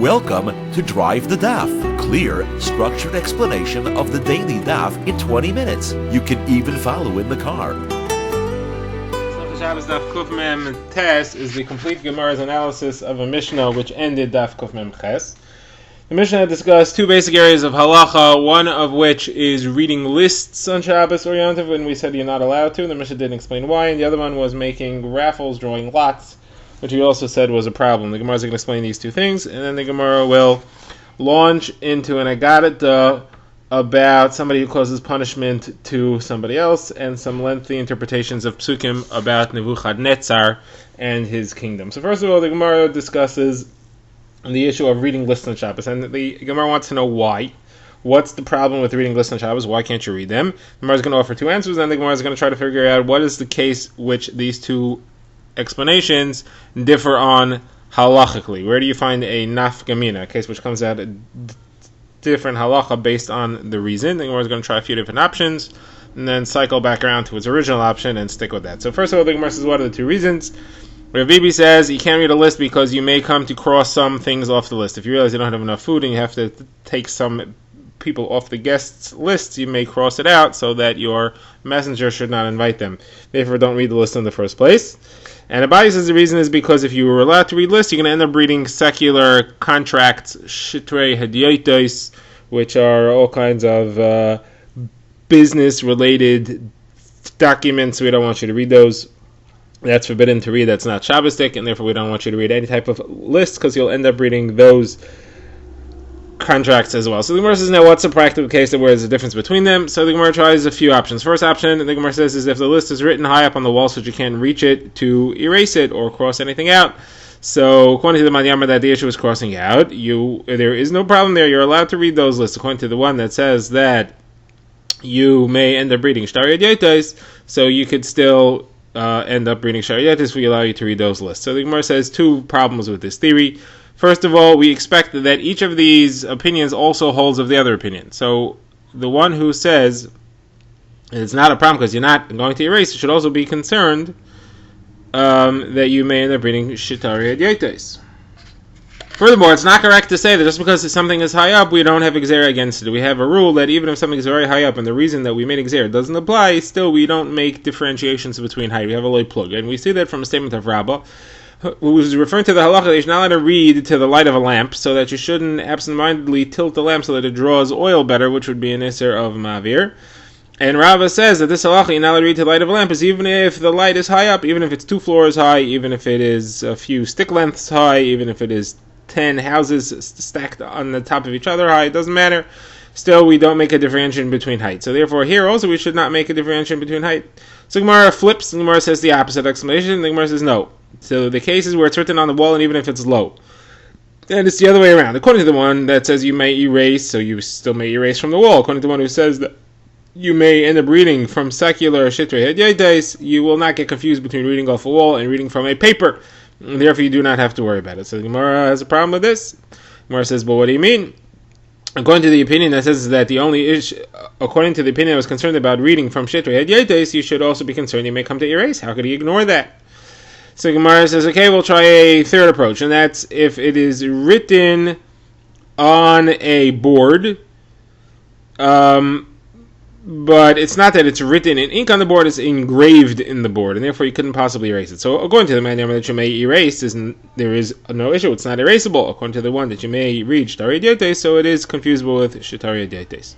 Welcome to Drive the Daf. Clear, structured explanation of the daily Daf in 20 minutes. You can even follow in the car. Shabbos Daf Kuf Mem Tes is the complete Gemara's analysis of a Mishnah which ended Daf Kuf Mem Ches. The Mishnah discussed two basic areas of halacha, one of which is reading lists on Shabbos or Yom Tov, when we said you're not allowed to. The Mishnah didn't explain why, and the other one was making raffles, drawing lots, which we also said was a problem. The Gemara is going to explain these two things, and then the Gemara will launch into an Agadah about somebody who causes punishment to somebody else, and some lengthy interpretations of Psukim about Nebuchadnezzar and his kingdom. So first of all, the Gemara discusses the issue of reading lists on Shabbos, and the Gemara wants to know why. What's the problem with reading lists on Shabbos? Why can't you read them? The Gemara is going to offer two answers, and the Gemara is going to try to figure out what is the case which these two explanations differ on halachically. Where do you find a nafgamina, a case which comes out a different halacha based on the reason? The Gemara is going to try a few different options, and then cycle back around to its original option and stick with that. So first of all, the Gemara says, what are the two reasons? Rav Bibi says you can't read a list because you may come to cross some things off the list. If you realize you don't have enough food and you have to take some people off the guests' lists, you may cross it out so that your messenger should not invite them. Therefore, don't read the list in the first place. And Abaye says the reason is because if you were allowed to read lists, you're going to end up reading secular contracts, shitrei hadiotos, which are all kinds of business-related documents. We don't want you to read those. That's forbidden to read. That's not Shabbosdik, and therefore we don't want you to read any type of list because you'll end up reading those contracts as well. So the Gemara says, now what's the practical case of where there's a difference between them? So the Gemara tries a few options. First option, the Gemara says, is if the list is written high up on the wall so that you can't reach it to erase it or cross anything out. So according to the Manyama, that the issue is crossing out. There is no problem there. You're allowed to read those lists. According to the one that says that you may end up reading Shtar Yadyotais, so you could still end up reading Shariatis, we allow you to read those lists. So the Gemara says two problems with this theory. First of all, we expect that each of these opinions also holds of the other opinion. So the one who says it's not a problem because you're not going to erase, should also be concerned that you may end up reading Shitari Adyetes. Furthermore, it's not correct to say that just because something is high up, we don't have Xer against it. We have a rule that even if something is very high up and the reason that we made Xer doesn't apply, still we don't make differentiations between height. We have a loy plug. And we see that from a statement of Rabbah, who was referring to the halacha that you're not allowed to read to the light of a lamp, so that you shouldn't absentmindedly tilt the lamp so that it draws oil better, which would be an Isser of Mavir. And Rabbah says that this halacha you're not allowed to read to the light of a lamp is even if the light is high up, even if it's 2 floors high, even if it is a few stick lengths high, even if it is 10 houses stacked on the top of each other high, it doesn't matter. Still, we don't make a differentiation between height. So therefore, here also we should not make a differentiation between height. So Gemara flips, and Gemara says the opposite explanation, the Gemara says no. So the cases where it's written on the wall, and even if it's low. And it's the other way around. According to the one that says you may erase, so you still may erase from the wall. According to the one who says that you may end up reading from secular shitrei hadyetes, you will not get confused between reading off a wall and reading from a paper. And therefore, you do not have to worry about it. So the Gemara has a problem with this. Gemara says, but what do you mean? According to the opinion that says that the only issue, according to the opinion that was concerned about reading from Shetrei Hadyetes, you should also be concerned you may come to erase. How could he ignore that? So Gemara says, okay, we'll try a third approach, and that's if it is written on a board, but it's not that it's written in ink on the board, it's engraved in the board, and therefore you couldn't possibly erase it. So according to the man that you may erase, there is no issue, it's not erasable. According to the one that you may read Shitari Adyetes, so it is confusable with Shitari Adyetes.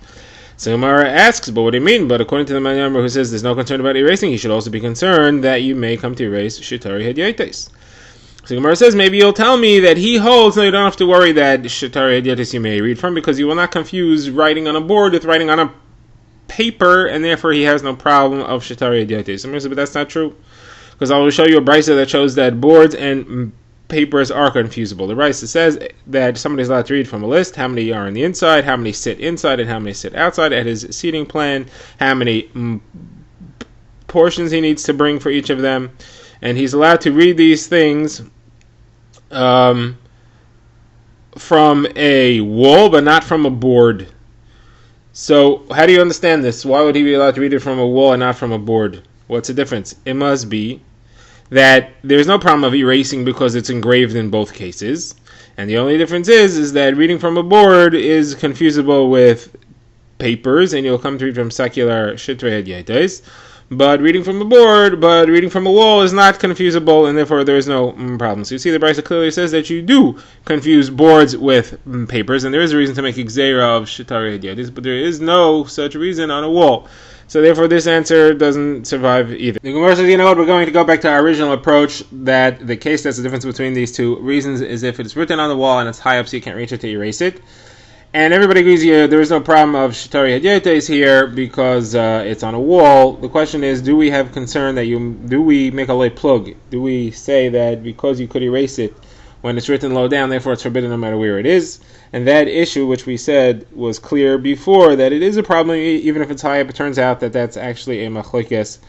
So Gemara asks, but what do you mean? But according to the man who says there's no concern about erasing, he should also be concerned that you may come to erase Shitari Adyetes. So Gemara says, maybe you'll tell me that he holds, no, you don't have to worry that Shitari Adyetes you may read from, because you will not confuse writing on a board with writing on a paper, and therefore he has no problem of Shitari Adyetes. But that's not true, because I will show you a brisa that shows that boards and papers are confusable. The brisa says that somebody's allowed to read from a list how many are on the inside, how many sit inside, and how many sit outside at his seating plan, how many portions he needs to bring for each of them, and he's allowed to read these things from a wall, but not from a board. So, how do you understand this? Why would he be allowed to read it from a wall and not from a board? What's the difference? It must be that there's no problem of erasing because it's engraved in both cases, And the only difference is that reading from a board is confusable with papers, and you'll come to read from secular shitrei hadyetes. But reading from a wall is not confusable, and therefore there is no problem. So you see, the Brisa clearly says that you do confuse boards with papers, and there is a reason to make exera of shitrei hadyetes, but there is no such reason on a wall. So therefore this answer doesn't survive either. The Gemara says, you know what, we're going to go back to our original approach, that the case that's the difference between these two reasons is if it's written on the wall and it's high up so you can't reach it to erase it. And everybody agrees here, there is no problem of shitrei hadyetes here because it's on a wall. The question is, do we have concern that do we make a lay plug? Do we say that because you could erase it when it's written low down, therefore it's forbidden no matter where it is? And that issue, which we said was clear before, that it is a problem even if it's high up, it turns out that that's actually a machlokes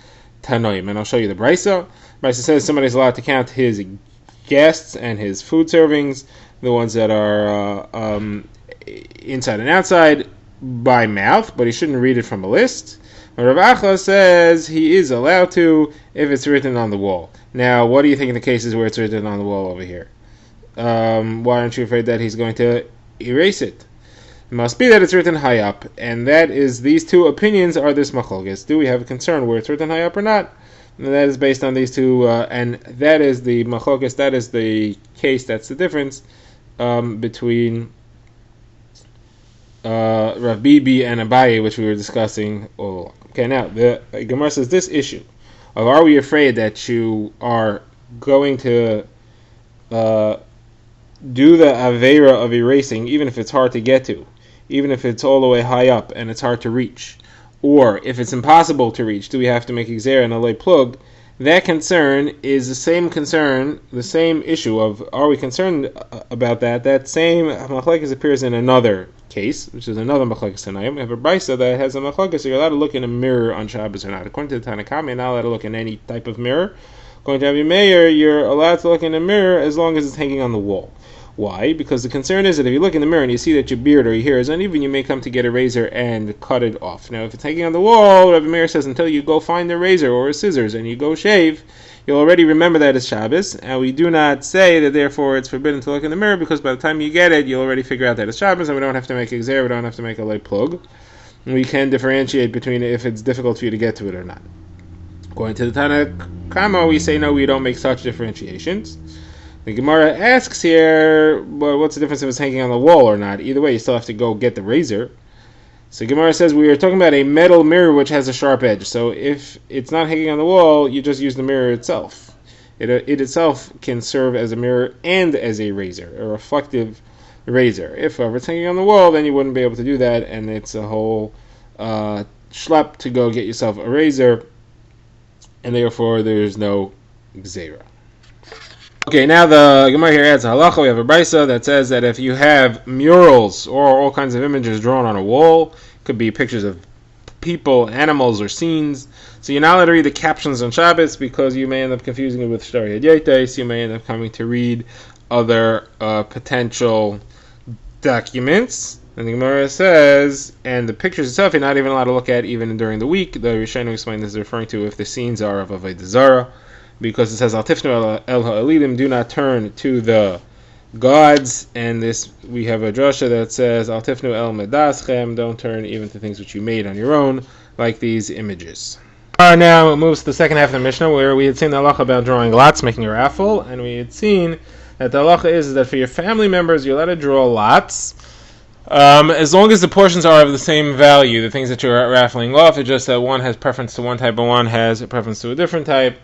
tanoim. And I'll show you the Brisa. Brisa says somebody's allowed to count his guests and his food servings, the ones that are inside and outside, by mouth, but he shouldn't read it from a list. But Rav Acha says he is allowed to if it's written on the wall. Now, what do you think in the cases where it's written on the wall over here? Why aren't you afraid that he's going to erase it? It must be that it's written high up, and that is, these two opinions are this machlokes. Do we have a concern where it's written high up or not? And that is based on these two, and that is the machlokes, that is the case, that's the difference between Rav Bibi and Abaye, which we were discussing. Okay, now the Gemara says this issue of, are we afraid that you are going to do the aveira of erasing, even if it's hard to get to, even if it's all the way high up and it's hard to reach, or if it's impossible to reach, do we have to make exera and a lay plug? That concern is the same concern, the same issue of, are we concerned about that? That same machlokes appears in another case, which is another machlokes tanaim. We have a brisa that has a machlokes, so you're allowed to look in a mirror on Shabbos or not. According to the Tanna Kama, you're not allowed to look in any type of mirror. According to Rabbi Meir, you're allowed to look in a mirror as long as it's hanging on the wall. Why? Because the concern is that if you look in the mirror and you see that your beard or your hair is uneven, you may come to get a razor and cut it off. Now, if it's hanging on the wall, Rabbi Meir says until you go find a razor or a scissors and you go shave, you'll already remember that it's Shabbos. And we do not say that therefore it's forbidden to look in the mirror, because by the time you get it, you'll already figure out that it's Shabbos, and we don't have to make exer, we don't have to make a lay plug. We can differentiate between if it's difficult for you to get to it or not. According to the Tanna Kama, we say no, we don't make such differentiations. The Gemara asks here, well, what's the difference if it's hanging on the wall or not? Either way, you still have to go get the razor. So Gemara says we are talking about a metal mirror which has a sharp edge. So if it's not hanging on the wall, you just use the mirror itself. It itself can serve as a mirror and as a razor, a reflective razor. If it's hanging on the wall, then you wouldn't be able to do that, and it's a whole schlep to go get yourself a razor, and therefore there's no gzeira. Okay, now the Gemara here adds a halacha. We have a brisa that says that if you have murals or all kinds of images drawn on a wall, could be pictures of people, animals, or scenes, so you're not allowed to read the captions on Shabbos because you may end up confusing it with shitrei hadyetes. You may end up coming to read other potential documents. And the Gemara says, and the pictures itself you're not even allowed to look at even during the week. The Rishonim explain this is referring to if the scenes are of Avodah Zarah, because it says al tifnu el ha'elidim, do not turn to the gods, and this we have a drasha that says al tifnu el medaschem, don't turn even to things which you made on your own, like these images. Now it moves to the second half of the Mishnah, where we had seen the halacha about drawing lots, making a raffle, and we had seen that the halacha is that for your family members you're allowed to draw lots, as long as the portions are of the same value, the things that you're raffling off. It's just that one has preference to one type and one has a preference to a different type,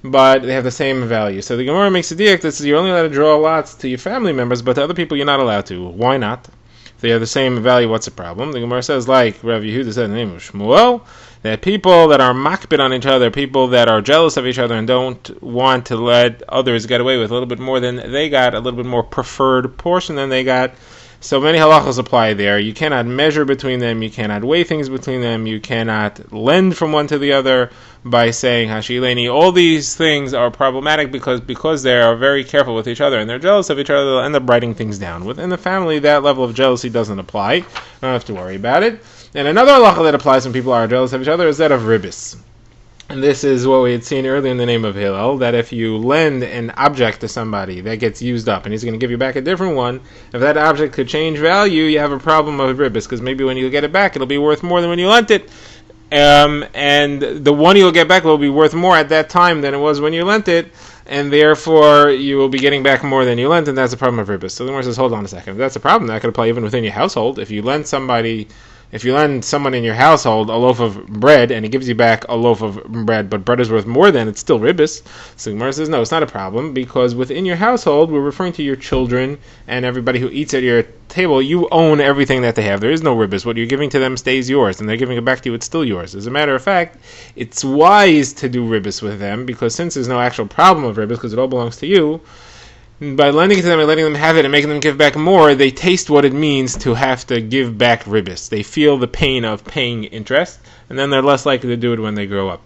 but they have the same value. So the Gemara makes a diak that says you're only allowed to draw lots to your family members, but to other people you're not allowed to. Why not? If they have the same value, what's the problem? The Gemara says, like Rav Yehuda said in the name of Shmuel, that people that are makbid on each other, people that are jealous of each other and don't want to let others get away with a little bit more than they got, a little bit more preferred portion than they got, so many halachas apply there. You cannot measure between them, you cannot weigh things between them, you cannot lend from one to the other by saying hashileni. All these things are problematic because they are very careful with each other and they're jealous of each other. They'll end up writing things down. Within the family, that level of jealousy doesn't apply. You don't have to worry about it. And another halacha that applies when people are jealous of each other is that of ribis. And this is what we had seen earlier in the name of Hillel, that if you lend an object to somebody that gets used up and he's going to give you back a different one, if that object could change value, you have a problem of ribbis, because maybe when you get it back, it'll be worth more than when you lent it. And the one you'll get back will be worth more at that time than it was when you lent it, and therefore you will be getting back more than you lent, and that's a problem of ribbis. So the Gemara says, hold on a second. If that's a problem, that could apply even within your household. If you lend someone in your household a loaf of bread and he gives you back a loaf of bread, but bread is worth more than, it's still ribbis. So Gemara says, no, it's not a problem, because within your household, we're referring to your children and everybody who eats at your table. You own everything that they have. There is no ribbis. What you're giving to them stays yours, and they're giving it back to you, it's still yours. As a matter of fact, it's wise to do ribbis with them, because since there's no actual problem of ribbis, because it all belongs to you, by lending it to them and letting them have it and making them give back more, they taste what it means to have to give back ribbis. They feel the pain of paying interest, and then they're less likely to do it when they grow up.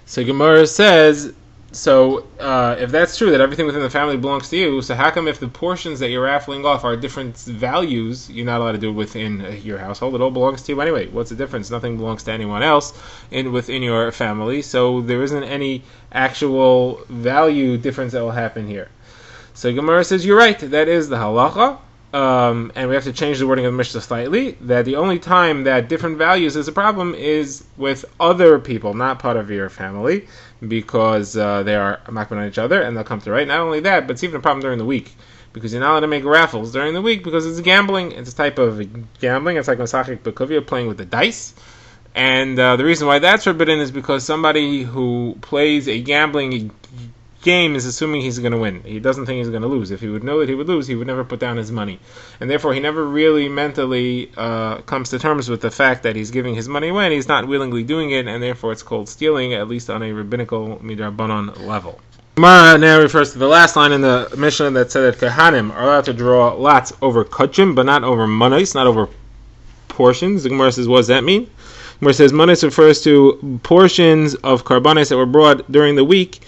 So Gemara says, if that's true, that everything within the family belongs to you, so how come if the portions that you're raffling off are different values, you're not allowed to do it within your household? It all belongs to you anyway. What's the difference? Nothing belongs to anyone else within your family, so there isn't any actual value difference that will happen here. So Gemara says, you're right, that is the halacha, and we have to change the wording of the Mishnah slightly, that the only time that different values is a problem is with other people, not part of your family, because they are makbid on each other, and they'll come to the right. Not only that, but it's even a problem during the week, because you're not allowed to make raffles during the week, because it's gambling. It's a type of gambling. It's like Masachik Bekuvia, playing with the dice. And the reason why that's forbidden is because somebody who plays a gambling game is assuming he's going to win. He doesn't think he's going to lose. If he would know that he would lose, he would never put down his money. And therefore, he never really mentally comes to terms with the fact that he's giving his money away, and he's not willingly doing it, and therefore it's called stealing, at least on a rabbinical midrabanan level. Gemara now refers to the last line in the Mishnah that said that Kohanim are allowed to draw lots over kachim, but not over manos, not over portions. The Gemara says, what does that mean? The Gemara says, manos refers to portions of karbanos that were brought during the week,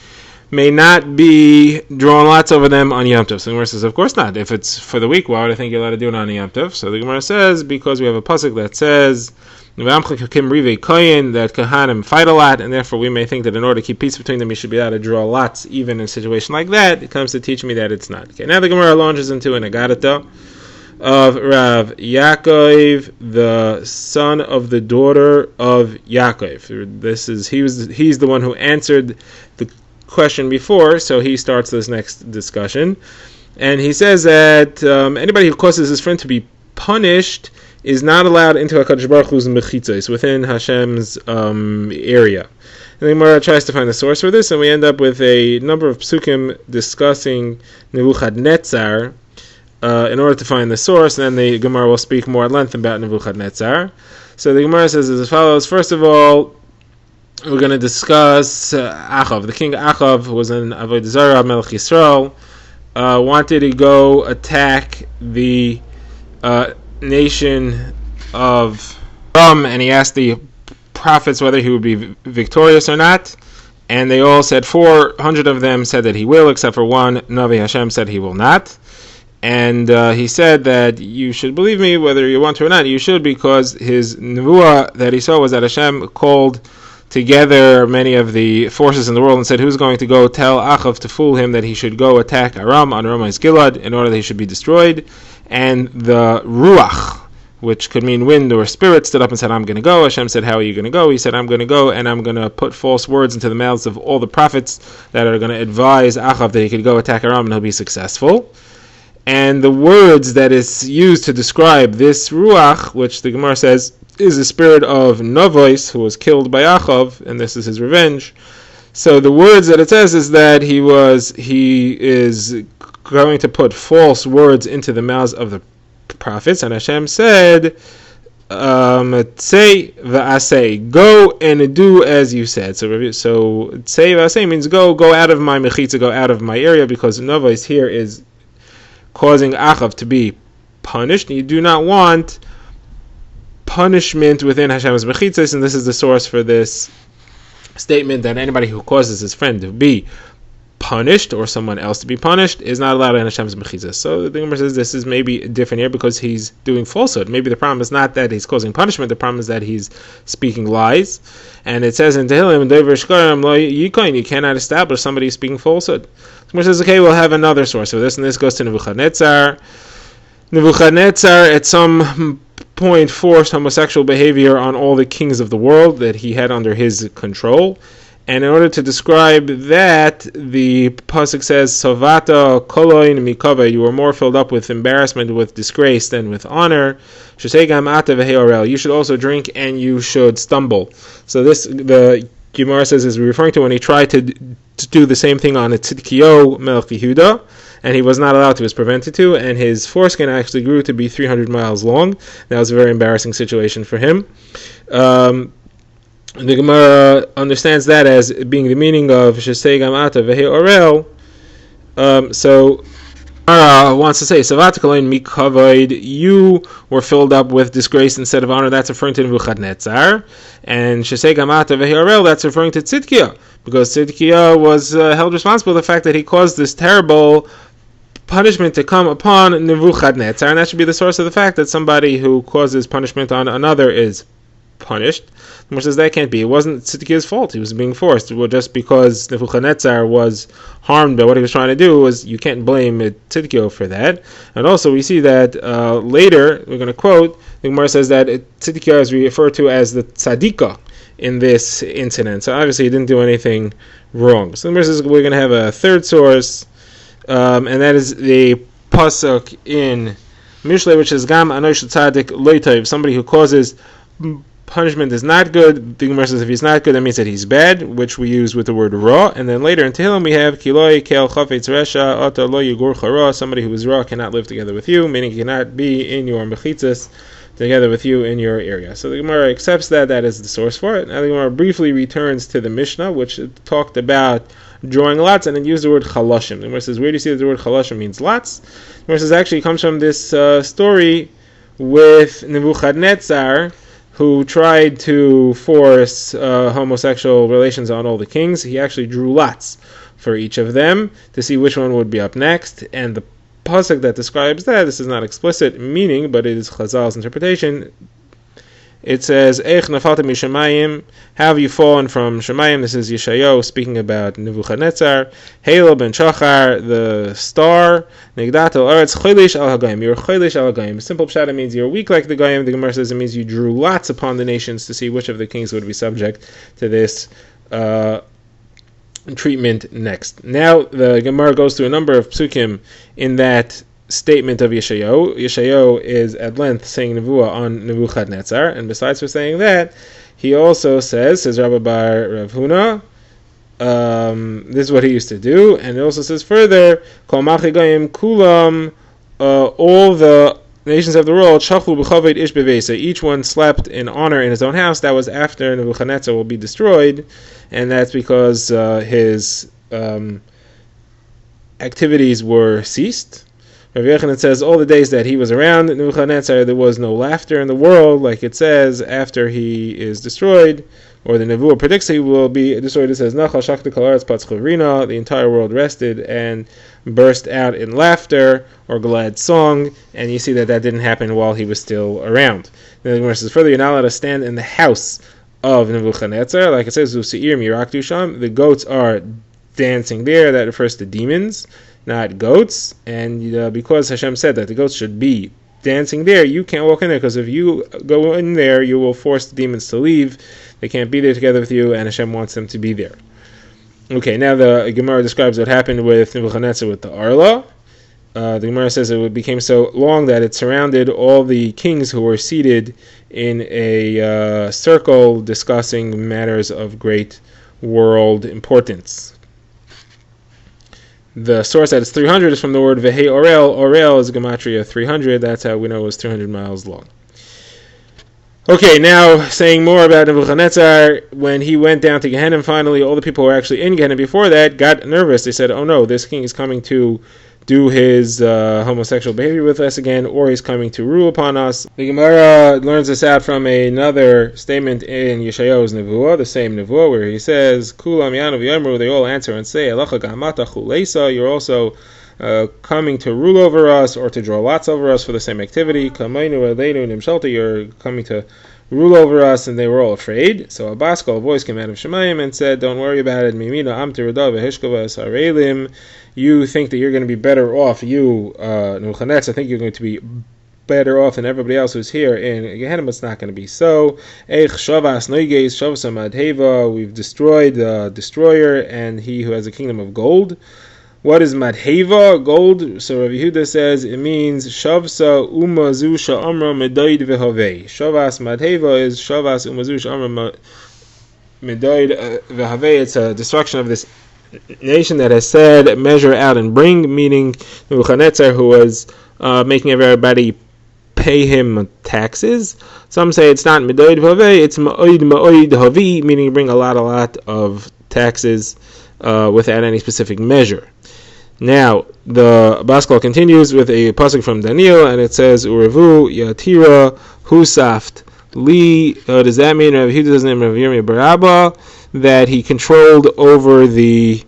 may not be drawn lots over them on Yom Tov. So the Gemara says, of course not. If it's for the week, why would I think you're allowed to do it on Yom Tov? So the Gemara says, because we have a pasuk that says that Kohanim fight a lot, and therefore we may think that in order to keep peace between them, you should be allowed to draw lots even in a situation like that. It comes to teach me that it's not. Okay, now the Gemara launches into an agadata of Rav Yaakov, the son of the daughter of Yaakov. He's the one who answered the question before, so he starts this next discussion, and he says that anybody who causes his friend to be punished is not allowed into HaKadosh Baruch Hu's mechitzos, within Hashem's area. And the Gemara tries to find the source for this, and we end up with a number of psukim discussing Nebuchadnezzar in order to find the source, and then the Gemara will speak more at length about Nebuchadnezzar. So the Gemara says as follows. First of all, we're going to discuss Achav. The king Achav, who was an Avodah Zarah, Melech Yisrael, wanted to go attack the nation of Aram, and he asked the prophets whether he would be victorious or not, and they all said, 400 of them said that he will, except for one, Navi Hashem, said he will not. And he said that you should believe me, whether you want to or not, you should, because his nevuah that he saw was that Hashem called together many of the forces in the world and said, who's going to go tell Achav to fool him that he should go attack Aram on Ramah's Gilad in order that he should be destroyed? And the Ruach, which could mean wind or spirit, stood up and said, I'm going to go. Hashem said, how are you going to go? He said, I'm going to go, and I'm going to put false words into the mouths of all the prophets that are going to advise Achav that he could go attack Aram and he'll be successful. And the words that is used to describe this Ruach, which the Gemara says is the spirit of Novois, who was killed by Achav, and this is his revenge. So the words that it says is that he is going to put false words into the mouths of the prophets, and Hashem said, Tzei v'asei, go and do as you said. So Tzei v'asei means go out of my mechitza, go out of my area, because Novois here is causing Achav to be punished. You do not want punishment within Hashem's mechitzos, and this is the source for this statement that anybody who causes his friend to be punished or someone else to be punished is not allowed in Hashem's mechizas. So the Gemara says this is maybe different here because he's doing falsehood. Maybe the problem is not that he's causing punishment, the problem is that he's speaking lies. And it says in Tehillim, you cannot establish somebody speaking falsehood. The Gemara says, okay, we'll have another source for this, and this goes to Nebuchadnezzar. Nebuchadnezzar at some point forced homosexual behavior on all the kings of the world that he had under his control. And in order to describe that, the pasuk says, "Savata koloin mikava." You were more filled up with embarrassment, with disgrace, than with honor. Shesegam ata v'heorel. You should also drink, and you should stumble. So this, the Gemara says, is referring to when he tried to do the same thing on a Tzidkiyo Melech Yehuda, and he was not allowed to. He was prevented to, and his foreskin actually grew to be 300 miles long. That was a very embarrassing situation for him. The Gemara understands that as being the meaning of Shesegam Ata Vehe Orel. So Gemara wants to say, Savat Kalain Mikavaid, you were filled up with disgrace instead of honor. That's referring to Nebuchadnezzar. And Shesegam Ata Vehe Orel, that's referring to Tzidkiya, because Tzidkiya was held responsible for the fact that he caused this terrible punishment to come upon Nebuchadnezzar, and that should be the source of the fact that somebody who causes punishment on another is punished. The Gemara says that can't be. It wasn't Tzidkiya's fault. He was being forced. Well, just because Nebuchadnezzar was harmed by what he was trying to do, you can't blame Tzidkiya for that. And also we see that later, we're going to quote, the Gemara says that Tzidkiya is referred to as the Tzadika in this incident. So obviously he didn't do anything wrong. So the Gemara says we're going to have a third source, and that is the pasuk in Mishlei, which is Gam Anosh Tzadik Loitov, somebody who causes punishment is not good. The Gemara says if he's not good, that means that he's bad, which we use with the word ra. And then later in Tehillim we have Kiloi Kel Chafetz Resha Ata Lo Yigur Chara. Somebody who is ra cannot live together with you, meaning he cannot be in your mechitzas together with you in your area. So the Gemara accepts that is the source for it. Now the Gemara briefly returns to the Mishnah, which talked about drawing lots, and then used the word chalashim. The Gemara says, where do you see that the word chalashim means lots? The Gemara says actually it comes from this story with Nebuchadnezzar, who tried to force homosexual relations on all the kings. He actually drew lots for each of them to see which one would be up next. And the pasuk that describes that, this is not explicit meaning, but it is Chazal's interpretation. It says, Eich nafaltem mishamayim, how have you fallen from Shemayim? This is Yeshayahu speaking about Nebuchadnezzar. Halo ben Shachar, the star. Negdat al aretz choilish al hagayim. You're choilish al hagayim. Simple pshat means you're weak like the Goyim. The Gemara says it means you drew lots upon the nations to see which of the kings would be subject to this treatment next. Now the Gemara goes through a number of psukim in that statement of Yeshayahu. Yeshayahu is at length saying nevuah on Nebuchadnezzar, and besides for saying that, he also says Rabbi Bar Rav Huna, this is what he used to do, and it also says further, Kol Malchei Goyim Kulam, all the nations of the world, Shachlu b'chaved ish b'veisa, each one slept in honor in his own house. That was after Nebuchadnezzar will be destroyed, and that's because his activities were ceased. Rav Yochanan says all the days that he was around Nebuchadnezzar, there was no laughter in the world, like it says after he is destroyed, or the Nebuah predicts he will be destroyed. It says Nachal Shakta Kol Haaretz Patzchavina, the entire world rested and burst out in laughter or glad song, and you see that didn't happen while he was still around. Then the Gemara says further, you're not allowed to stand in the house of Nebuchadnezzar, like it says Zuseir Miraktu Sham. The goats are dancing there. That refers to demons, not goats, and because Hashem said that the goats should be dancing there, you can't walk in there, because if you go in there, you will force the demons to leave. They can't be there together with you, and Hashem wants them to be there. Okay, now the Gemara describes what happened with Nebuchadnezzar with the Arla. The Gemara says it became so long that it surrounded all the kings who were seated in a circle discussing matters of great world importance. The source that is 300 is from the word Vehe Orel. Orel is Gematria 300. That's how we know it was 300 miles long. Okay, now saying more about Nebuchadnezzar. When he went down to Gehenna, finally all the people who were actually in Gehenna before that got nervous. They said, oh no, this king is coming to do his homosexual behavior with us again, or he's coming to rule upon us. The Gemara learns this out from another statement in Yeshayahu's Nevuah, the same Nevuah, where he says, Kulam Yanu v'yamru, they all answer and say, Elacha gamata chuleisa, you're also coming to rule over us, or to draw lots over us for the same activity. Kamainu aleinu nimshalta, you're coming to rule over us, and they were all afraid. So a voice came out of Shemayim and said, don't worry about it. Mimina amtiradav v'hishkava sarelim. You think that you're going to be better off, you, Nebuchadnezzar, I think you're going to be better off than everybody else who's here in Gehenna. It's not going to be so. Eich shavas noiges shavas madheva. We've destroyed the destroyer and he who has a kingdom of gold. What is madheva, gold? So Rabbi Yehuda says it means shavsa umazu sha'amra medaid v'havei. Shavas madheva is shavas umazu sha'amra medaid v'havei. It's a destruction of this nation that has said measure out and bring, meaning Nebuchadnezzar, who was making everybody pay him taxes. Some say it's not medaid v'havei, it's ma'oid havi, meaning bring a lot of taxes without any specific measure. Now, the Baskal continues with a pasuk from Daniel, and it says, Urevu Yatira Husaft Li. Does that mean Rav Yehuda's name Rav Yirmiyah Barabba, that he controlled over the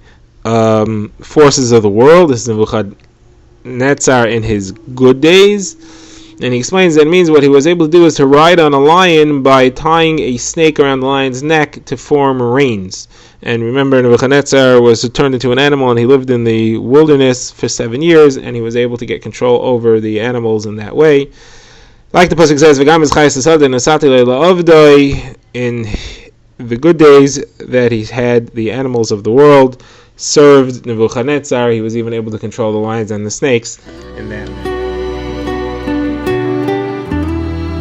forces of the world? This is Nebuchadnezzar in his good days. And he explains that it means what he was able to do is to ride on a lion by tying a snake around the lion's neck to form reins. And remember, Nebuchadnezzar was turned into an animal, and he lived in the wilderness for 7 years, and he was able to get control over the animals in that way. Like the pasuk says, in the good days that he had, the animals of the world served Nebuchadnezzar. He was even able to control the lions and the snakes in that way.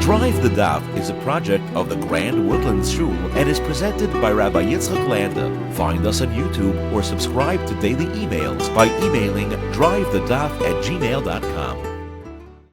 Drive the Daf is a project of the Grand Woodlands Shul and is presented by Rabbi Yitzchak Landa. Find us on YouTube or subscribe to daily emails by emailing drivethedaf@gmail.com.